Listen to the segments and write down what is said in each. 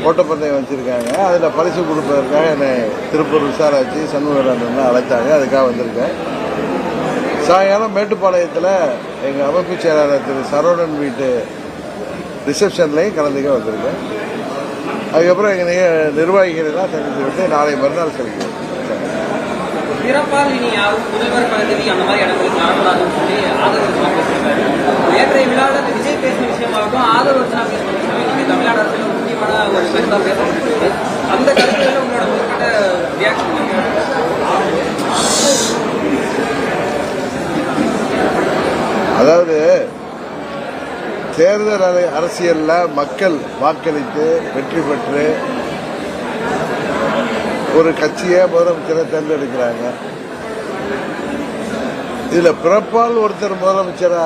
ஓட்டப்பந்தயம் வச்சுருக்காங்க. அதில் பரிசு கொடுப்பதற்காக என்னை திருப்பூர் விசாராட்சி சண்முகரன் அழைத்தாங்க. அதுக்காக வந்திருக்கேன். சாயங்காலம் மேட்டுப்பாளையத்தில் எங்கள் அமைப்பு செயலாளர் திரு சரவணன் வீட்டு ரிசப்ஷன்லையும் கலந்துக்க வந்திருக்கேன். அதுக்கப்புறம் எங்கள் நிர்வாகிகளெல்லாம் சந்தித்து விட்டு நாளை மறுநாள் செல்கிறேன். அதாவது தேர்தல் அரசியல்ல மக்கள் வாக்களித்து வெற்றி பெற்று ஒரு கட்சியை முதலமைச்சரை தேர்ந்தெடுக்கிறாங்க. இதுல பிறப்பால் ஒருத்தர் முதலமைச்சரா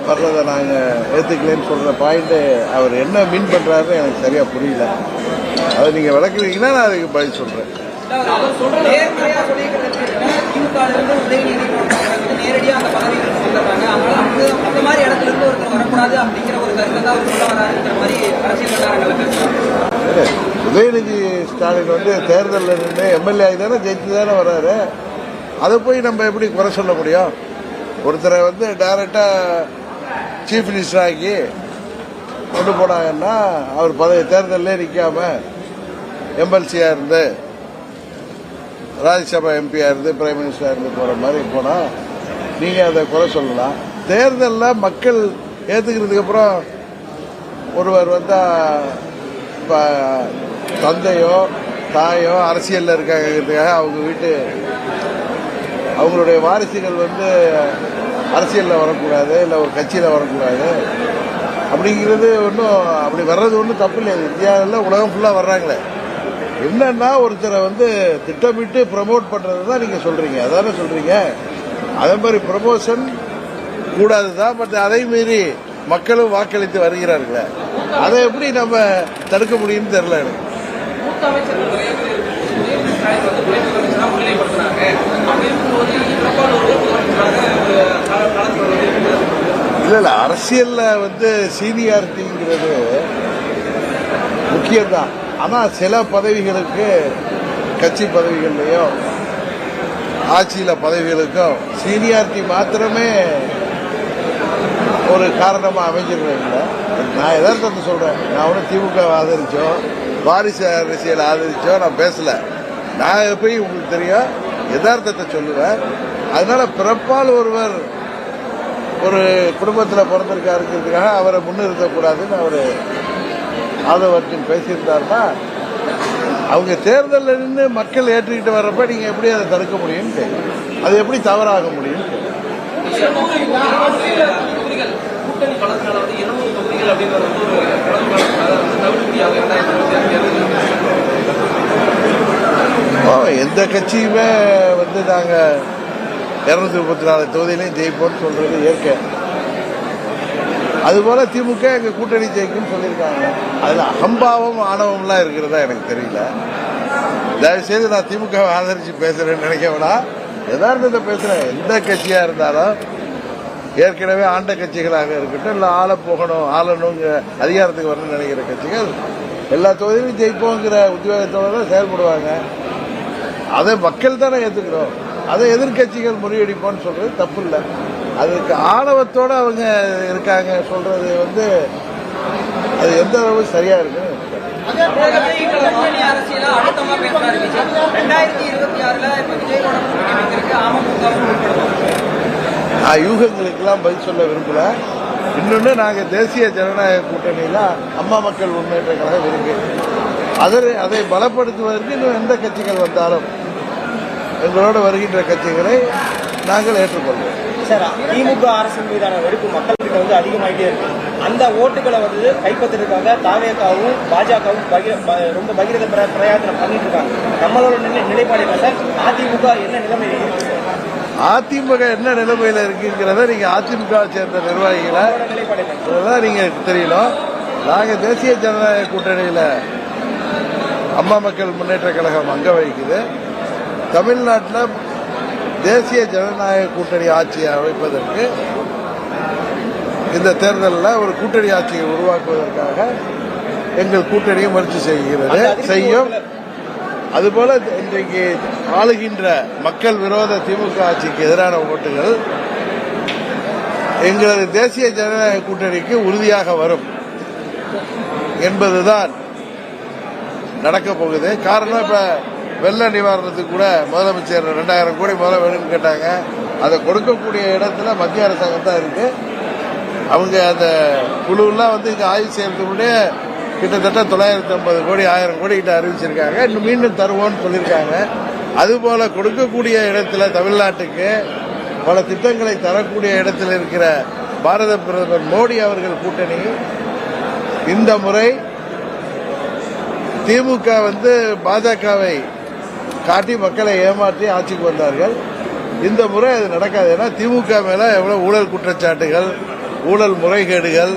வர்றதை நாங்க ஏத்துக்கலன்னு சொல்ற பாயிண்ட் அவர் என்ன மீன் பண்றாருன்னு எனக்கு சரியா புரியல. அதை நீங்க விளக்குறீங்கன்னா நான் அதுக்கு பதில் சொல்றேன். உதயநிதி ஸ்டாலின் தேர்தலில் நின்று எம்எல்ஏ ஆகிதானே ஜெயிச்சு தானே வர்றாரு. அதை போய் நம்ம எப்படி குறை சொல்ல முடியும்? ஒருத்தரை டைரக்டா சீஃப் மினிஸ்டர் ஆக்கி கொண்டு போனாங்கன்னா அவர் தேர்தலே நிற்காம எம்எல்சியா இருந்து ராஜ்யசபா எம்பியா இருந்து பிரைம் மினிஸ்டரா இருந்து போற மாதிரி போனா நீங்க அதை குறை சொல்லலாம். தேர்தலில் மக்கள் ஏத்துக்கிறதுக்கு அப்புறம் ஒருவர் தந்தையோ தாயோ அரசியல்ல இருக்காங்கிறதுக்காக அவங்க வீட்டு அவங்களுடைய வாரிசுகள் அரசியல்ல வரக்கூடாது, இல்லை ஒரு கட்சியில வரக்கூடாது அப்படிங்கிறது ஒன்றும் அப்படி வர்றது ஒன்றும் தப்பு இல்லை. இந்தியாவில் உலகம் ஃபுல்லா வர்றாங்களே. என்னன்னா ஒருத்தரை திட்டமிட்டு ப்ரமோட் பண்றது தான் நீங்க சொல்றீங்க, அதானே சொல்றீங்க. அதே மாதிரி ப்ரமோஷன் கூடாதுதான். பட் அதை மீறி மக்களும் வாக்களித்து வருகிறார்களே, அதை எப்படி நம்ம தடுக்க முடியும்னு தெரியல எனக்கு. இல்ல அரசியல்ல சீனியாரிட்டிங்கிறது முக்கியம்தான். ஆனா சில பதவிகளுக்கு கட்சி பதவிகள்லயோ ஆட்சியில பதவிகளுக்கும் சீனியாரிட்டி மாத்திரமே ஒரு காரணமா அமைஞ்சிருக்கல. நான் எதார்த்தத்தை சொல்றேன். நான் ஒன்றும் திமுக ஆதரிச்சோ வாரிசு அரசியல் ஆதரிச்சோ நான் பேசல. நான் போய் உங்களுக்கு தெரியும் யதார்த்தத்தை சொல்லுவேன். அதனால பிறப்பால் ஒருவர் ஒரு குடும்பத்தில் பிறந்திருக்காருங்கிறதுக்காக அவரை முன்னிறுத்தக்கூடாதுன்னு அவர் ஆதவர்ஜன் பேசியிருந்தாருன்னா அவங்க தேர்தலில் நின்று மக்கள் ஏற்றுக்கிட்டு வர்றப்ப நீங்க எப்படி அதை தடுக்க முடியும்னு கேட்க, அது எப்படி தவறாக முடியும்? எந்த கட்சியுமே நாங்க 234 தொகுதியிலையும் ஜெயிப்போம்னு சொல்றது இயற்கை. அதுபோல திமுக எங்க கூட்டணி ஜெயிக்கும் சொல்லியிருக்காங்க. அதுல அகம்பாவம் ஆணவம்லாம் இருக்கிறதா எனக்கு தெரியல. தயவு செய்து நான் திமுக ஆதரிச்சு பேசுறேன்னு நினைக்கவேனா, யதார்த்தத்தை பேசுறேன். எந்த கட்சியா இருந்தாலும் ஏற்கனவே ஆண்ட கட்சிகளாக இருக்கட்டும், இல்ல ஆள போகணும் ஆளணுங்கிற அதிகாரத்துக்கு வரணும்னு நினைக்கிற கட்சிகள் எல்லா தொகுதியிலும் ஜெயிப்போங்கிற உத்வேகத்தோட தான் செயல்படுவாங்க. அதை மக்கள் தானே ஏத்துக்கிறோம். அதை எதிர்கட்சிகள் முறியடிப்போம்னு சொல்றது தப்பு இல்லை. அதுக்கு ஆணவத்தோட அவங்க இருக்காங்க சொல்றது அது எந்த அளவு சரியா இருக்கு? நான் யூகங்களுக்கெல்லாம் பதில் சொல்ல விரும்பல. இன்னொன்னு நாங்க தேசிய ஜனநாயக கூட்டணியில அம்மா மக்கள் முன்னேற்ற கழகம் இருக்கு. அதை பலப்படுத்துவதற்கு இன்னும் எந்த கட்சிகள் வந்தாலும் எங்களோட வருகின்ற கட்சிகளை நாங்கள் ஏற்றுக்கொள்வோம். சார், திமுக அரசின் மீதான வெறுப்பு மக்கள்கிட்ட அதிகமாயிட்டே இருக்கு. அந்த ஓட்டுகளை கைப்பற்றுறதுக்காக தாவேகாவும் பாஜகவும் ரொம்ப பகிரத பிரயாசனம் பண்ணிட்டு இருக்காங்க. நம்மளோட நிலைப்பாடு என்ன சார்? அதிமுக என்ன நிலைமையில இருக்கு? அதிமுக என்ன நிலைமையில இருக்குங்கிறத நீங்க அதிமுக சேர்ந்த நிர்வாகிகளை நீங்க தெரியணும். நாங்க தேசிய ஜனநாயக கூட்டணியில அம்மா மக்கள் முன்னேற்ற கழகம் அங்க வகிக்குது. தமிழ்நாட்டில் தேசிய ஜனநாயக கூட்டணி ஆட்சியை அமைப்பதற்கு இந்த தேர்தலில் ஒரு கூட்டணி ஆட்சியை உருவாக்குவதற்காக எங்கள் கூட்டணியை முயற்சி செய்யும். அதுபோல இன்றைக்கு ஆளுகின்ற மக்கள் விரோத திமுக ஆட்சிக்கு எதிரான ஓட்டுகள் எங்களது தேசிய ஜனநாயக கூட்டணிக்கு உறுதியாக வரும் என்பதுதான் நடக்கப் போகுது. காரணம், இப்ப வெள்ள நிவாரணத்துக்கு கூட முதலமைச்சர் 2000 கோடி முதல்ல வேணும்னு கேட்டாங்க. அதை கொடுக்கக்கூடிய இடத்துல மத்திய அரசாங்கம் தான் இருக்கு. அவங்க அந்த குழுவெல்லாம் இங்க ஆய்வு செய்யறதுக்குள்ளே கிட்டத்தட்ட 950 கோடி 1000 கோடி கிட்ட அறிவிச்சிருக்காங்க. இன்னும் மீண்டும் தருவோம்னு சொல்லியிருக்காங்க. அதுபோல கொடுக்கக்கூடிய இடத்துல தமிழ்நாட்டுக்கு பல திட்டங்களை தரக்கூடிய இடத்தில் இருக்கிற பாரத பிரதமர் மோடி அவர்கள் கூட்டணி இந்த முறை திமுக பாஜகவை காட்டி மக்களை ஏமாற்றி ஆட்சிக்கு வந்தார்கள். இந்த முறை அது நடக்காது. ஏன்னா திமுக மேல எவ்வளவு ஊழல் குற்றச்சாட்டுகள், ஊழல் முறைகேடுகள்,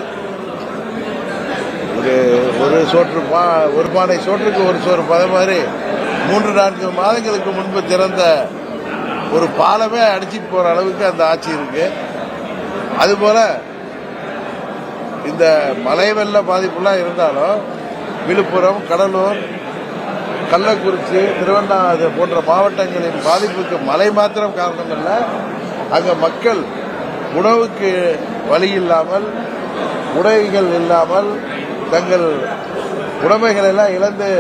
ஒரு பானை சோற்றுக்கு ஒரு சோறு பத மாதிரி 3-4 மாதங்களுக்கு முன்பு திறந்த ஒரு பாலமே அடிச்சிட்டு போற அளவுக்கு அந்த ஆட்சி இருக்கு. அதுபோல இந்த மழை வெள்ள பாதிப்புலாம் இருந்தாலும் விழுப்புரம், கடலூர், கள்ளக்குறிச்சி, திருவண்ணாமலை போன்ற மாவட்டங்களின் பாதிப்புக்கு மழை மாத்திரம் காரணம் அல்ல. அங்க மக்கள் உணவுக்கு வழி இல்லாமல், உடைகள் இல்லாமல், தங்கள் உடைமைகள் எல்லாம் இழந்து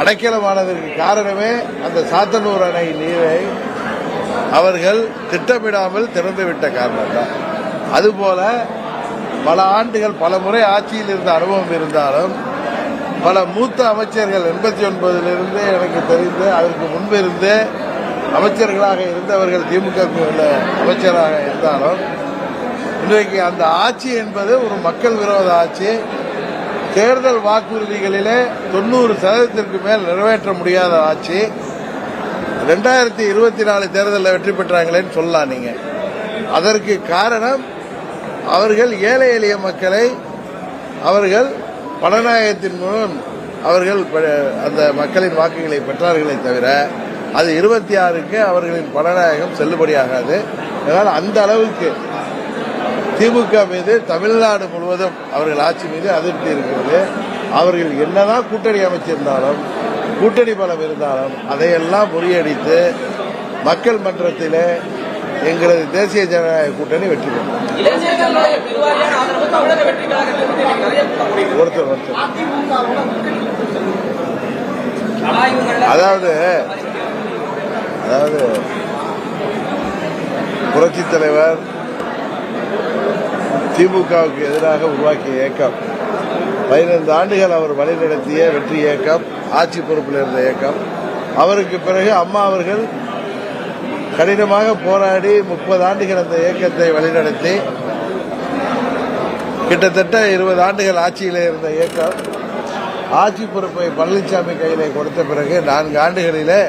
அடைக்கலமானதற்கு காரணமே அந்த சாத்தனூர் அணை நீரை அவர்கள் திட்டமிடாமல் திறந்துவிட்ட காரணம் தான். அதுபோல பல ஆண்டுகள் பல முறை ஆட்சியில் இருந்த அனுபவம் இருந்தாலும் பல மூத்த அமைச்சர்கள் 89 எனக்கு தெரிந்து அதற்கு முன்பு இருந்து அமைச்சர்களாக இருந்தவர்கள் திமுக அமைச்சராக இருந்தாலும் இன்றைக்கு அந்த ஆட்சி என்பது ஒரு மக்கள் விரோத ஆட்சி. தேர்தல் வாக்குறுதிகளிலே 90% மேல் நிறைவேற்ற முடியாத ஆட்சி. 2024 தேர்தலில் வெற்றி பெற்றாங்களேன்னு சொல்லலாம் நீங்க. அதற்கு காரணம் அவர்கள் ஏழை எளிய மக்களை அவர்கள் பணநாயகத்தின் மூலம் அவர்கள் அந்த மக்களின் வாக்குகளை பெற்றார்களே தவிர அது 26க்கு அவர்களின் பணநாயகம் செல்லுபடியாகாது. அதனால் அந்த அளவுக்கு திமுக மீது தமிழ்நாடு முழுவதும் அவர்கள் ஆட்சி மீது அதிருப்தி இருக்கிறது. அவர்கள் என்னதான் கூட்டணி அமைச்சிருந்தாலும், கூட்டணி பலம் இருந்தாலும் அதையெல்லாம் முறியடித்து மக்கள் மன்றத்திலே எங்களது தேசிய ஜனநாயக கூட்டணி வெற்றி பெறும். அதாவது புரட்சித் தலைவர் திமுகவுக்கு எதிராக உருவாக்கிய இயக்கம், 15 ஆண்டுகள் அவர் வழிநடத்திய வெற்றி இயக்கம், ஆட்சி பொறுப்பில் இருந்த இயக்கம். அவருக்கு பிறகு அம்மா அவர்கள் கடினமாக போராடி 30 ஆண்டுகள் அந்த இயக்கத்தை வழிநடத்தி கிட்டத்தட்ட 20 ஆண்டுகள் ஆட்சியிலே இருந்த இயக்கம் ஆட்சி பொறுப்பை பழனிசாமி கையிலே கொடுத்த பிறகு 4 ஆண்டுகளிலே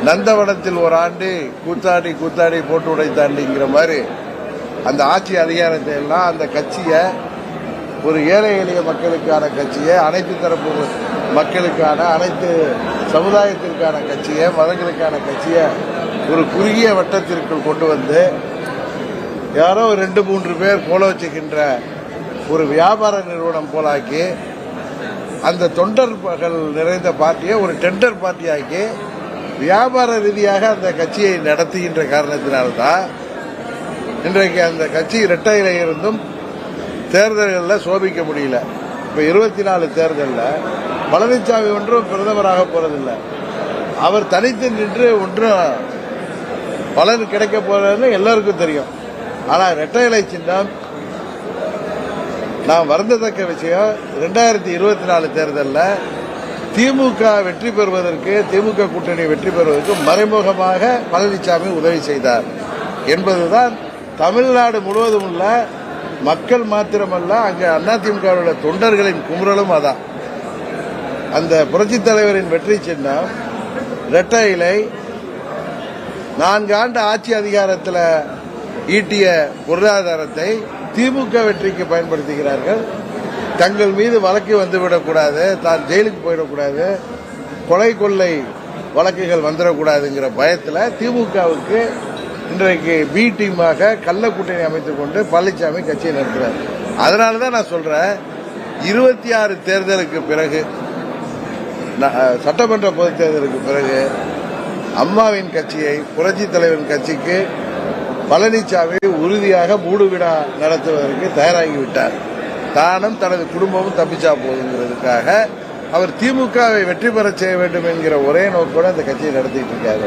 நந்தவனத்தில் ஒரு ஆண்டு கூத்தாடி கூத்தாடி போட்டு உடைத்தாண்டிங்கிற மாதிரி அந்த ஆட்சி அதிகாரத்தை எல்லாம் அந்த கட்சியை ஒரு ஏழை எளிய மக்களுக்கான கட்சியை, அனைத்து தரப்பு மக்களுக்கான, அனைத்து சமுதாயத்திற்கான கட்சியை, மதங்களுக்கான கட்சியை ஒரு குறுகிய வட்டத்திற்குள் கொண்டு வந்து யாரோ 2-3 பேர் போல வச்சுக்கின்ற ஒரு வியாபார நிறுவனம் போலாக்கி அந்த தொண்டர்கள் நிறைந்த பார்ட்டியை ஒரு டெண்டர் பார்ட்டியாக்கி வியாபார ரீதியாக அந்த கட்சியை நடத்துகின்ற காரணத்தினால்தான் இன்றைக்கு அந்த கட்சி இரட்டையில இருந்தும் தேர்தல்களில் சோபிக்க முடியல. இப்ப 24 தேர்தலில் பழனிசாமி ஒன்றும் பிரதமராக போறதில்லை. அவர் தனித்து நின்று ஒன்றும் பலன் கிடைக்க போறதுன்னு எல்லாருக்கும் தெரியும். ஆனா இரட்டை இலை சின்னம் நாம் வருந்தத்தக்க விஷயம். 2024 தேர்தலில் திமுக வெற்றி பெறுவதற்கு, திமுக கூட்டணி வெற்றி பெறுவதற்கு மறைமுகமாக பழனிசாமி உதவி செய்தார் என்பதுதான் தமிழ்நாடு முழுவதும் உள்ள மக்கள் மாத்திரமல்ல, அங்கு அதிமுக தொண்டர்களின் குமுறலும் அதான். அந்த புரட்சித் தலைவரின் வெற்றி சின்னம் இரட்டை இலை 4 ஆண்டு ஆட்சி அதிகாரத்தில் ஈட்டிய பொருளாதாரத்தை திமுக வெற்றிக்கு பயன்படுத்துகிறார்கள். தங்கள் மீது வழக்கு வந்துவிடக்கூடாது, தான் ஜெயிலுக்கு போயிடக்கூடாது, கொலை கொள்ளை வழக்குகள் வந்துடக்கூடாதுங்கிற பயத்தில் திமுகவுக்கு இன்றைக்கு பி டீமாக கள்ள கூட்டணி அமைத்துக் கொண்டு பழனிசாமி கட்சியை நடத்துறார். அதனாலதான் நான் சொல்றேன், 26 தேர்தலுக்கு பிறகு, சட்டமன்ற பொதுத் தேர்தலுக்கு பிறகு அம்மாவின் கட்சியை, புரட்சி தலைவரின் கட்சிக்கு பழனிசாமி உறுதியாக மூடு விழா நடத்துவதற்கு தயாராகிவிட்டார். தானும் தனது குடும்பமும் தப்பிச்சா போதுங்கிறதுக்காக அவர் திமுகவை வெற்றி பெற செய்ய வேண்டும் என்கிற ஒரே நோக்கோடு அந்த கட்சியை நடத்திட்டு இருக்காரு.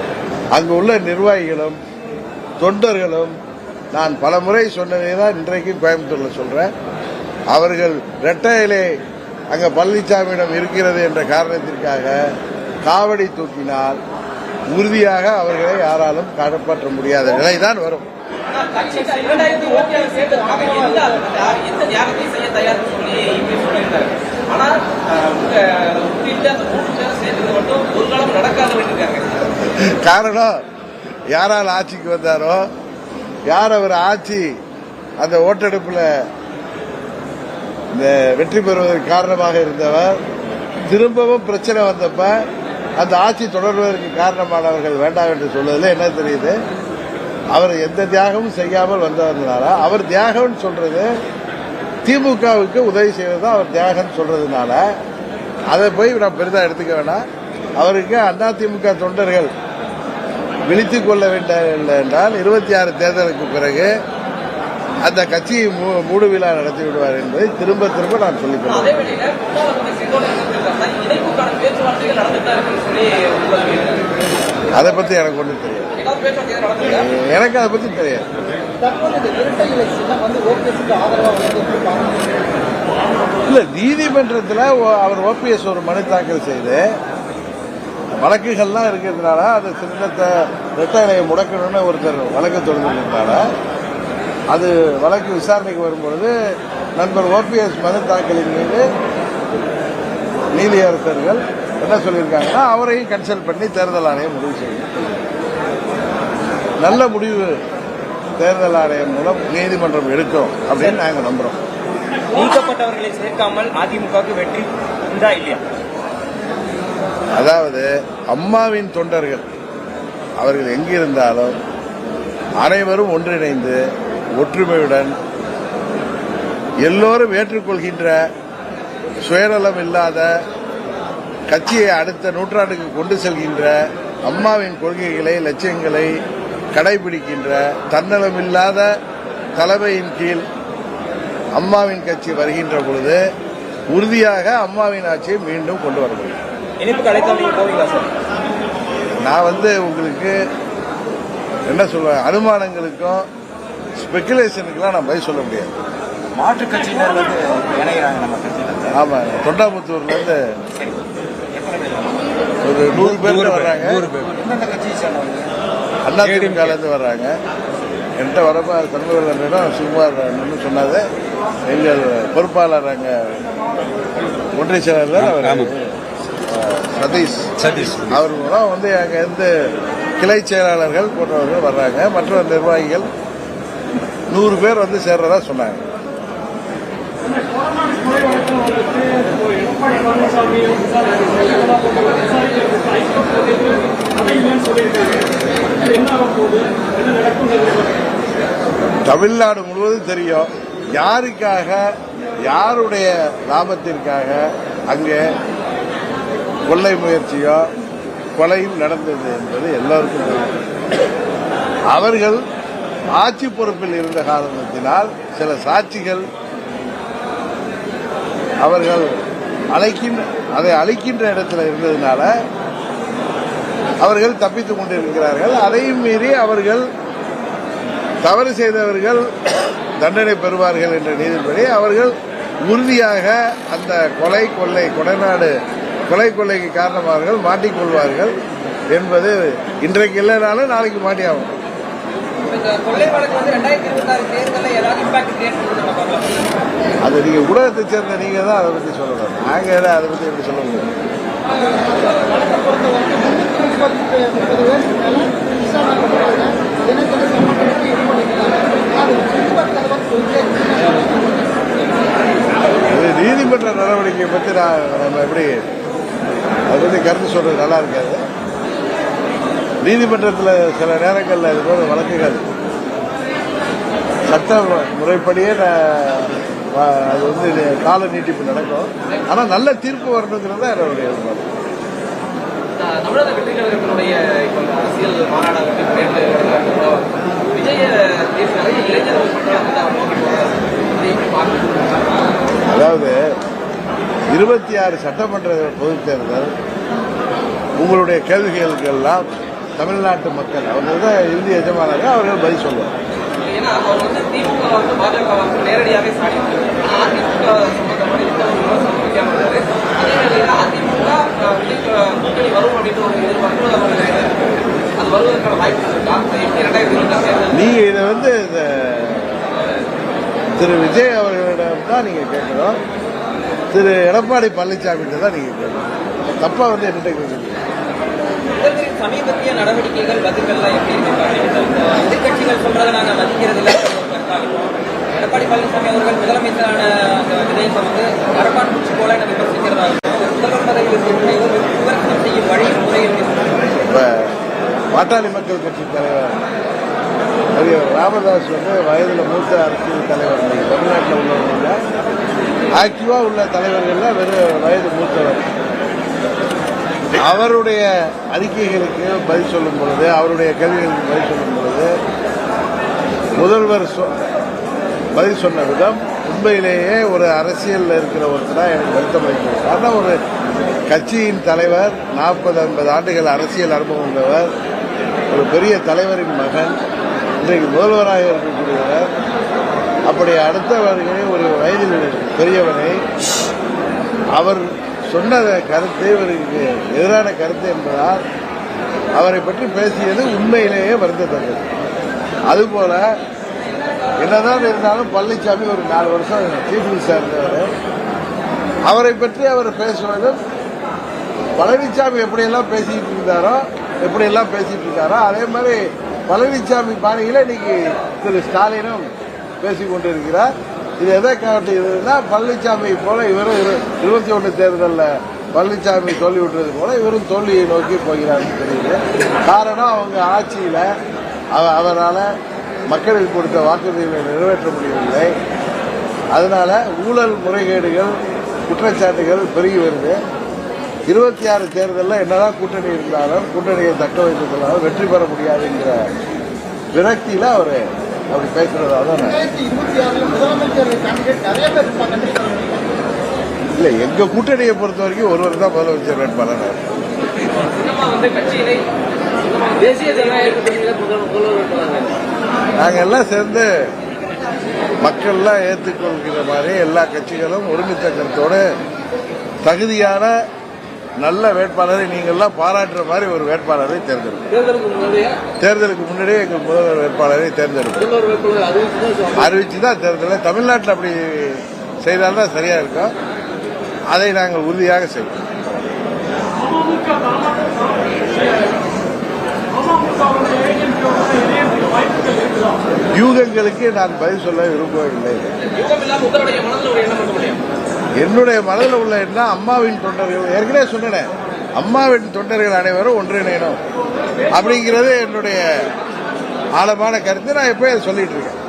அங்கு உள்ள நிர்வாகிகளும் தொண்டர்களும் நான் பல முறை சொன்னதே தான் இன்றைக்கு கோயம்புத்தூர்ல சொல்றேன். அவர்கள் இரட்டை இலை அங்க பழனிசாமியிடம் இருக்கிறது என்ற காரணத்திற்காக காவடி தூக்கினால் உறுதியாக அவர்களை யாராலும் காப்பாற்ற முடியாத நிலைதான் வரும். காரணம் யாரால் ஆட்சிக்கு வந்தாரோ, யார் அவர் ஆட்சி அந்த ஓட்டெடுப்பில் வெற்றி பெறுவதற்கு காரணமாக இருந்தவர், திரும்பவும் பிரச்சனை வந்தப்ப அந்த ஆட்சி தொடர்வதற்கு காரணமானவர்கள் வேண்டாம் என்று சொல்வதில் என்ன தெரியுது? அவர் எந்த தியாகமும் செய்யாமல் வந்தவர்களால, அவர் தியாகம் சொல்றது திமுகவுக்கு உதவி செய்வது அவர் தியாகம் சொல்றதுனால அதை போய் நான் பெரிதா எடுத்துக்க வேண்டாம். அவருக்கு அதிமுக தொண்டர்கள் விழித்துக் கொள்ள வேண்டிய என்றால் 26 தேர்தலுக்கு பிறகு அந்த கட்சியை மூடு விழா நடத்தி விடுவார் என்பதை திரும்ப திரும்ப நான் சொல்லிக் கொள்கிறேன். அதை பத்தி எனக்கு ஒன்றும் தெரியாது. எனக்கு அதை பத்தி தெரியாது. இல்ல, நீதிமன்றத்தில் அவர் ஓபிஎஸ் ஒரு மனு தாக்கல் செய்து வழக்குகள்லாம் இருக்கிறதுனால அந்த சின்னத்தை இரட்டை இலையை முடக்கணும்னு ஒருத்தர் வழக்கு தொடர்ந்ததுனால அது வழக்கு விசாரணைக்கு வரும்பொழுது நண்பர் ஓபிஎஸ் மனு தாக்கலின் மீது நீதியரசர்கள் என்ன சொல்லியிருக்காங்கன்னா, அவரையும் கன்சல்ட் பண்ணி தேர்தல் ஆணையம் முடிவு செய்யும். நல்ல முடிவு தேர்தல் ஆணையம் மூலம் நீதிமன்றம் எடுக்கும் அப்படின்னு நாங்கள் நம்புறோம். நீக்கப்பட்டவர்களை சேர்க்காமல் அதிமுகவுக்கு வெற்றி உண்டா இல்லையா? அதாவது அம்மாவின் தொண்டர்கள் அவர்கள் எங்கிருந்தாலும் அனைவரும் ஒன்றிணைந்து ஒற்றுமையுடன் எல்லோரும் ஏற்றுக்கொள்கின்ற சுயநலம் இல்லாத கட்சியை அடுத்த நூற்றாண்டுக்கு கொண்டு செல்கின்ற அம்மாவின் கொள்கைகளை, லட்சியங்களை கடைபிடிக்கின்ற தன்னலமில்லாத தலைமையின் கீழ் அம்மாவின் கட்சி வருகின்ற பொழுது உறுதியாக அம்மாவின் ஆட்சியை மீண்டும் கொண்டு வர முடியும். நான் உங்களுக்கு என்ன சொல்றேன், அனுமானங்களுக்கும் ஸ்பெகுலேஷனுக்குலாம் நான் பதில் சொல்ல முடியாது. மாற்று கட்சியினர் இணைகிறாங்க நம்ம கட்சியில. ஆமா, தொண்டாமுத்தூர்ல இருந்து ஒரு 100 பேர் வர்றாங்க. அதிமுக இருந்து வர்றாங்க. என்கிட்ட வரப்ப சண்முகம் சுகுமார் சொன்னது எங்கள் பொறுப்பாளர் அங்க ஒன்றிய செயலாளர் சதீஷ் அவர் மூலம் அங்க இருந்து கிளை செயலாளர்கள் போன்றவர்கள் வர்றாங்க. மற்ற நிர்வாகிகள் 100 பேர் சேர்றதா சொன்னாங்க. தமிழ்நாடு முழுவதும் தெரியும் யாருக்காக, யாருடைய லாபத்திற்காக அங்கே கொள்ளை முயற்சியோ கொலையும் நடந்தது என்பது எல்லோருக்கும் தெரியும். அவர்கள் ஆட்சி பொறுப்பில் இருந்த காரணத்தினால் சில சாட்சிகள் அவர்கள் அதை அழிக்கின்ற இடத்துல இருந்ததுனால அவர்கள் தப்பித்துக் கொண்டிருக்கிறார்கள். அதையும் மீறி அவர்கள் தவறு செய்தவர்கள் தண்டனை பெறுவார்கள் என்ற நீதிபடி அவர்கள் உறுதியாக அந்த கொலை கொள்ளை கொடைநாடு கொலை கொள்ளைக்கு காரணமானவர்கள் மாட்டிக்கொள்வார்கள் என்பது இன்றைக்கு இல்லைனாலும் நாளைக்கு மாட்டியாகும். அது நீங்க ஊடகத்தை சேர்ந்த நீங்க தான் அதை பத்தி சொல்லணும். நாங்க அதை பத்தி எப்படி சொல்ல முடியும்? நீதிமன்ற நடவடிக்கையை பத்தி நம்ம எப்படி அதை பத்தி கருத்து சொல்றது நல்லா இருக்காது. நீதிமன்றத்தில் சில நேரங்களில் இது போல வழக்குகள் சட்ட முறைப்படியே அது வந்து கால நீட்டிப்பு நடக்கும். ஆனால் நல்ல தீர்ப்பு வரணுங்கிறது தான் என்னுடைய எதிர்பார்ப்பு. தமிழக வெற்றி கழகத்தினுடைய அரசியல் மாநாடாக விஜய இளைஞர்கள் அதாவது 26 சட்டமன்ற பொதுத் தேர்தல் உங்களுடைய கேள்விகளுக்கெல்லாம் தமிழ்நாட்டு மக்கள் அவர்கள் தான் இறுதி எஜமானர்கள், அவர்கள் பதில் சொல்லுவாங்க. ஏன்னா அவர் வந்து திமுக வந்து பாஜக வந்து நேரடியாகவே சாடினார். அதிமுக சம்பந்தமான எந்த ஒரு விமர்சனம் வைக்காம இருந்தாரு. அதே வேளையில் அதிமுக கூட்டணி வரும் அப்படின்னு ஒரு எதிர்பார்ப்பு அது வருவதற்கான வாய்ப்பு இருக்கா? எப்படி 2026 நீங்க இதை வந்து திரு விஜய் அவர்களிடம் தான் நீங்க கேட்கணும். திரு எடப்பாடி பழனிசாமி தான் நீங்க கேட்கணும். தப்பா வந்து என்கிட்ட கேட்கணும். சமீபத்திய நடவடிக்கைகள் பதில்கள்லாம் எப்படி இருக்காங்க? எதிர்கட்சிகள் சொல்றதை நாங்கள் மதிக்கிறது இல்லை. எடப்பாடி பழனிசாமி அவர்கள் முதலமைச்சரான அந்த விடயத்தை வந்து அரபான் பூச்சி போல எனக்கு விமர்சிக்கிறதா இருக்கும். முதல்வர் பதவியில் விமர்சனம் செய்யும் வழி முறை இப்ப பாட்டாளி மக்கள் கட்சி தலைவர் ராமதாஸ் வந்து வயதுல மூத்த அரசியல் தலைவர். தமிழ்நாட்டில் உள்ளவங்க ஆக்டிவா உள்ள தலைவர்கள்ல வெறும் வயது மூத்தவர். அவருடைய அறிக்கைகளுக்கு பதில் சொல்லும் பொழுது, அவருடைய கேள்விகளுக்கு பதில் சொல்லும் பொழுது முதல்வர் பதில் சொன்ன விதம் உண்மையிலேயே ஒரு அரசியல் இருக்கிற ஒருத்தரா எனக்கு வருத்தம் அளிக்கிறது. காரணம், ஒரு கட்சியின் தலைவர், 40-50 ஆண்டுகள் அரசியல் அனுபவம் உள்ளவர், ஒரு பெரிய தலைவரின் மகன், இன்றைக்கு முதல்வராக இருக்கக்கூடியவர். அப்படி அடுத்தவர்களை ஒரு வயதில் பெரியவனை அவர் சொன்ன கருத்து இவருக்கு எதிரான கருத்து என்பதால் அவரை பற்றி பேசியது உண்மையிலேயே வருத்தத்தக்கது. அதுபோல என்னதான் இருந்தாலும் பழனிசாமி ஒரு 4 வருஷம் சீஃப் மினிஸ்டர் இருந்தவர். அவரை பற்றி அவர் பேசுவதும் பழனிசாமி எப்படியெல்லாம் பேசிட்டு இருந்தாரோ, எப்படியெல்லாம் பேசிட்டு இருக்காரோ அதே மாதிரி பழனிசாமி பாணியில இன்னைக்கு திரு ஸ்டாலினும் பேசிக் கொண்டிருக்கிறார். இது எதை காட்டுகிறதுனா, பழனிசாமி போல இவரும் 21 தேர்தலில் பழனிசாமி தோல்வி விட்டுறது போல இவரும் தோல்வியை நோக்கி போகிறார்னு தெரியுது. காரணம், அவங்க ஆட்சியில அவரால் மக்களுக்கு கொடுத்த வாக்குறுதிகளை நிறைவேற்ற முடியவில்லை. அதனால ஊழல் முறைகேடுகள் குற்றச்சாட்டுகள் பெருகி வருது. 26 தேர்தலில் என்னதான் கூட்டணி இருந்தாலும் கூட்டணியை தக்க வைத்துக் கொள்ளாலும் வெற்றி பெற முடியாதுங்கிற விரக்தியில அவர் அப்படி பேசுறதா தான். இல்ல, எங்க கூட்டணியை பொறுத்த வரைக்கும் ஒருவர் தான் முதலமைச்சர் வேட்பாளர். நாங்க எல்லாம் சேர்ந்து மக்கள்லாம் ஏற்றுக்கொள்கிற மாதிரி எல்லா கட்சிகளும் ஒருமித்த கருத்தோடு தகுதியான நல்ல வேட்பாளரை நீங்கள்லாம் பாராட்டுற மாதிரி ஒரு வேட்பாளரை தேர்ந்தெடுக்கும். தேர்தலுக்கு முன்னாடியே எங்கள் முதல்வர் வேட்பாளரை தேர்ந்தெடுக்கும். அறிவிச்சுதான் தேர்தல். தமிழ்நாட்டில் அப்படி செய்தால்தான் சரியா இருக்கும். அதை நாங்கள் உறுதியாக செய்வோம். யூகங்களுக்கு நான் பதில் சொல்ல விரும்பவில்லை. என்னுடைய மனதில் உள்ள எண்ணம் அம்மாவின் தொண்டர்கள், ஏற்கனவே சொன்னேன், அம்மாவின் தொண்டர்கள் அனைவரும் ஒன்றிணையணும் அப்படிங்கிறது என்னுடைய ஆழமான கருத்து. நான் எப்பயும் சொல்லிட்டு இருக்கேன்.